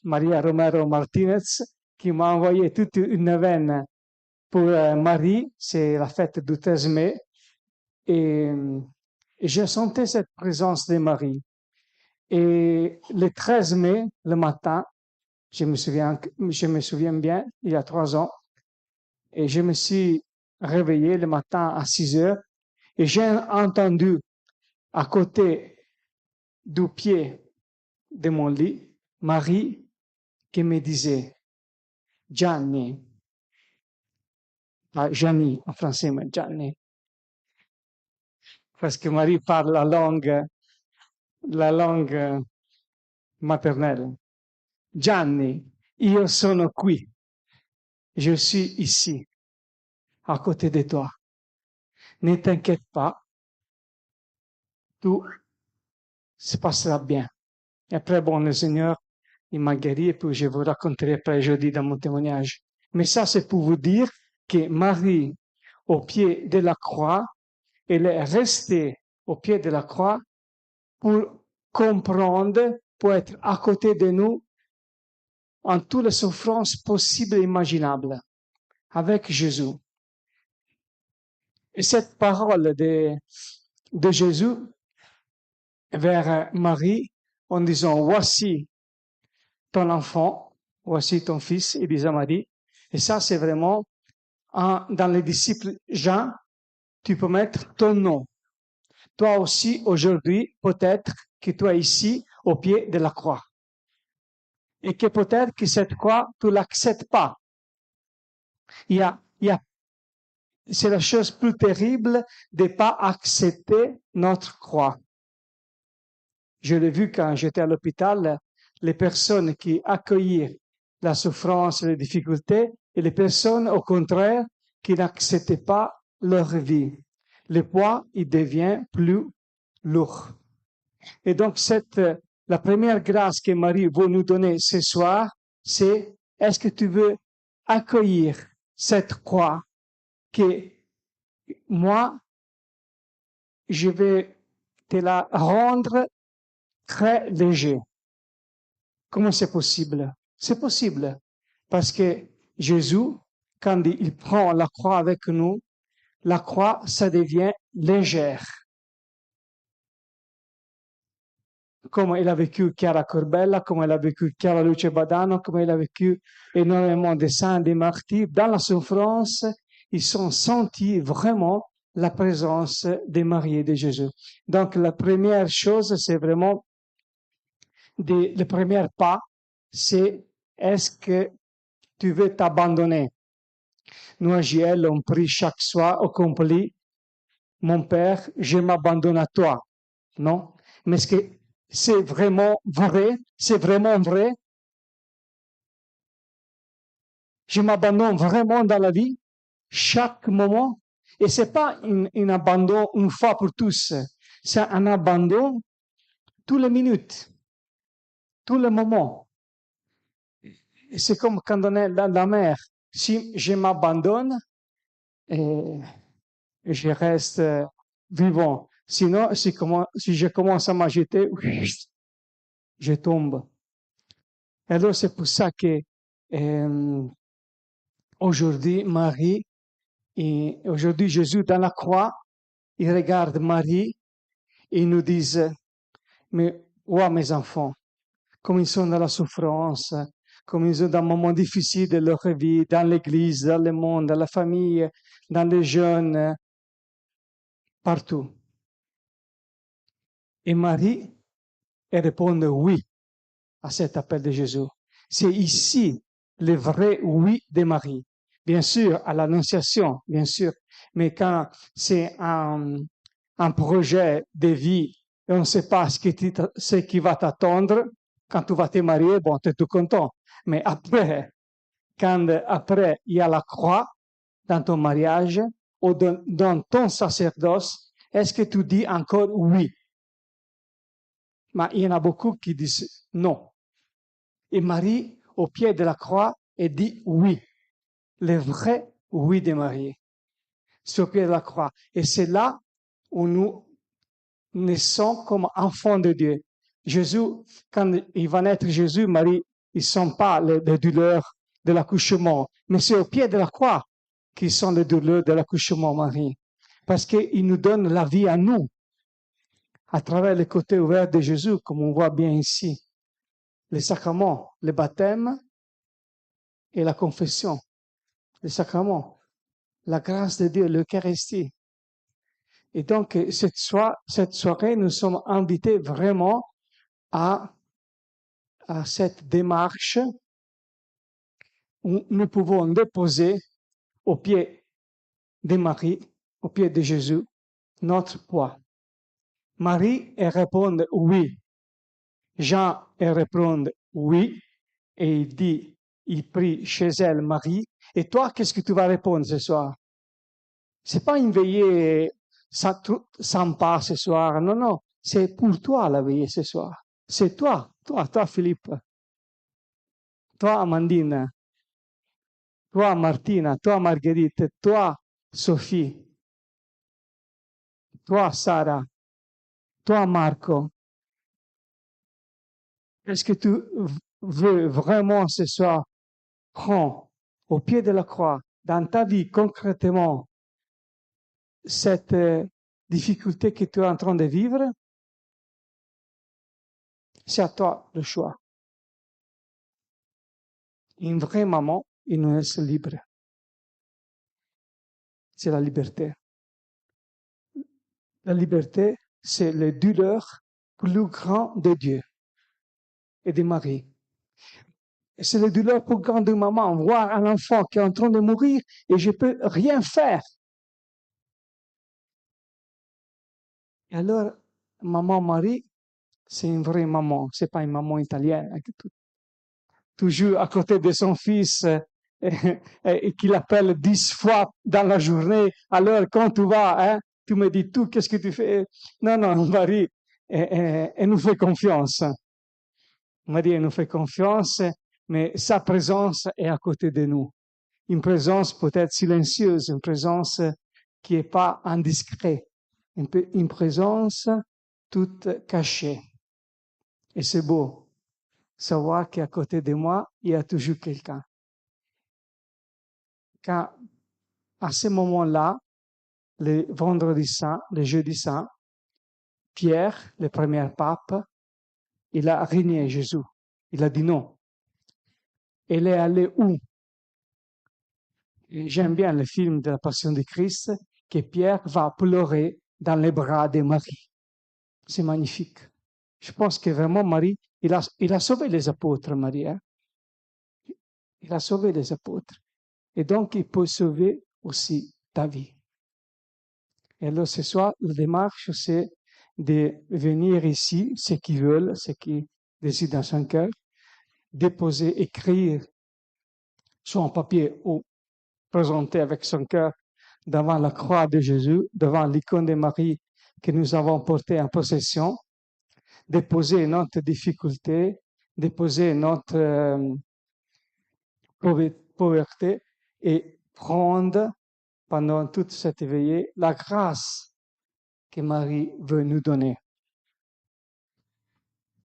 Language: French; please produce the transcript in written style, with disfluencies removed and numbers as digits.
Maria Romero Martinez, qui m'a envoyé toute une veine pour Marie, c'est la fête du 13 mai, et je sentais cette présence de Marie. Et le 13 mai, le matin, je me souviens bien, il y a 3 ans, et je me suis réveillé le matin à 6 heures, et j'ai entendu à côté du pied de mon lit, Marie qui me disait, Gianni, Gianni en français, mais Gianni, parce que Marie parle la langue maternelle. Gianni, io sono qui, je suis ici, à côté de toi. Ne t'inquiète pas, tout se passera bien. Et après, bon, le Seigneur, il m'a guéri, et puis je vous raconterai après jeudi dans mon témoignage. Mais ça, c'est pour vous dire que Marie, au pied de la croix, elle est restée au pied de la croix pour comprendre, pour être à côté de nous en toutes les souffrances possibles et imaginables, avec Jésus. Et cette parole de Jésus vers Marie, en disant, voici ton enfant, voici ton fils, il disait à Marie. Et ça, c'est vraiment, dans les disciples Jean, tu peux mettre ton nom. Toi aussi, aujourd'hui, peut-être que tu es ici, au pied de la croix. Et que peut-être que cette croix, tu l'acceptes pas. C'est la chose plus terrible de ne pas accepter notre croix. Je l'ai vu quand j'étais à l'hôpital, les personnes qui accueillent la souffrance, les difficultés, et les personnes, au contraire, qui n'acceptaient pas leur vie. Le poids, il devient plus lourd. Et donc, la première grâce que Marie veut nous donner ce soir, c'est, est-ce que tu veux accueillir cette croix que moi, je vais te la rendre très léger. Comment c'est possible? C'est possible parce que Jésus, quand il prend la croix avec nous, la croix, ça devient légère. Comme il a vécu Chiara Corbella, comme il a vécu Chiara Luce Badano, comme il a vécu énormément de saints, des martyrs, dans la souffrance, ils ont senti vraiment la présence de Marie et de Jésus. Donc, la première chose, c'est vraiment le premier pas, c'est est-ce que tu veux t'abandonner? Nous, à JL, on prie chaque soir au complet, mon Père, je m'abandonne à toi. Non? Mais est-ce que c'est vraiment vrai? C'est vraiment vrai? Je m'abandonne vraiment dans la vie, chaque moment. Et c'est pas un abandon une fois pour tous. C'est un abandon toutes les minutes, tous les moments. Et c'est comme quand on est dans la mer. Si je m'abandonne, et je reste vivant. Sinon, si je commence à m'agiter, je tombe. Et alors, c'est pour ça que aujourd'hui, Marie, et aujourd'hui, Jésus dans la croix, il regarde Marie et il nous dit, mais, ouais, mes enfants, comme ils sont dans la souffrance, comme ils sont dans un moment difficile de leur vie, dans l'église, dans le monde, dans la famille, dans les jeunes, partout. Et Marie, elle répond oui à cet appel de Jésus. C'est ici le vrai oui de Marie. Bien sûr, à l'annonciation, bien sûr, mais quand c'est un projet de vie et on ne sait pas ce qui va t'attendre, quand tu vas te marier, bon, tu es tout content. Mais après, après il y a la croix dans ton mariage ou dans ton sacerdoce, est-ce que tu dis encore oui? Mais il y en a beaucoup qui disent non. Et Marie, au pied de la croix, elle dit oui. Le vrai oui de Marie. C'est au pied de la croix. Et c'est là où nous naissons comme enfants de Dieu. Jésus, quand il va naître Jésus, Marie ils sont pas les douleurs de l'accouchement, mais c'est au pied de la croix qui sont les douleurs de l'accouchement, Marie. Parce qu'il nous donne la vie à nous, à travers le côté ouvert de Jésus, comme on voit bien ici. Les sacrements, le baptême et la confession. Les sacrements, la grâce de Dieu, l'Eucharistie. Et donc, cette soirée, nous sommes invités vraiment à cette démarche où nous pouvons déposer au pied de Marie, au pied de Jésus, notre poids. Marie, elle répond oui. Jean, elle répond oui. Et il prie chez elle, Marie. Et toi, qu'est-ce que tu vas répondre ce soir? C'est pas une veillée sympa ce soir. Non, non. C'est pour toi la veillée ce soir. C'est toi, Philippe. Toi, Amandine. Toi, Martina. Toi, Marguerite. Toi, Sophie. Toi, Sarah. Toi, Marco. Est-ce que tu veux vraiment ce soir prendre au pied de la croix, dans ta vie concrètement, cette difficulté que tu es en train de vivre? C'est à toi le choix. Une vraie maman, il nous laisse libre. C'est la liberté. La liberté, c'est le douleur plus grand de Dieu et de Marie. Et c'est le douleur plus grand de maman, voir un enfant qui est en train de mourir et je peux rien faire. Et alors, maman Marie, c'est une vraie maman, c'est pas une maman italienne toujours à côté de son fils et qu'il appelle 10 fois dans la journée. Alors, quand tu vas, hein, tu me dis tout, qu'est-ce que tu fais? Non, non, Marie, elle nous fait confiance. Marie, elle nous fait confiance, mais sa présence est à côté de nous. Une présence peut-être silencieuse, une présence qui n'est pas indiscrète, une présence toute cachée. Et c'est beau. Savoir qu'à côté de moi, il y a toujours quelqu'un. Quand, à ce moment-là, le vendredi saint, le jeudi saint, Pierre, le premier pape, il a régné Jésus. Il a dit non. Il est allé où? Et j'aime bien le film de la Passion de Christ, que Pierre va pleurer dans les bras de Marie. C'est magnifique. Je pense que vraiment Marie, il a sauvé les apôtres, Marie. Hein? Il a sauvé les apôtres. Et donc, il peut sauver aussi ta vie. Et alors, ce soir, la démarche, c'est de venir ici, ceux qui veulent, ceux qui décident dans son cœur, déposer, écrire sur un papier ou présenter avec son cœur devant la croix de Jésus, devant l'icône de Marie que nous avons portée en possession, déposer notre difficulté, déposer notre pauvreté et prendre pendant toute cette veillée la grâce que Marie veut nous donner.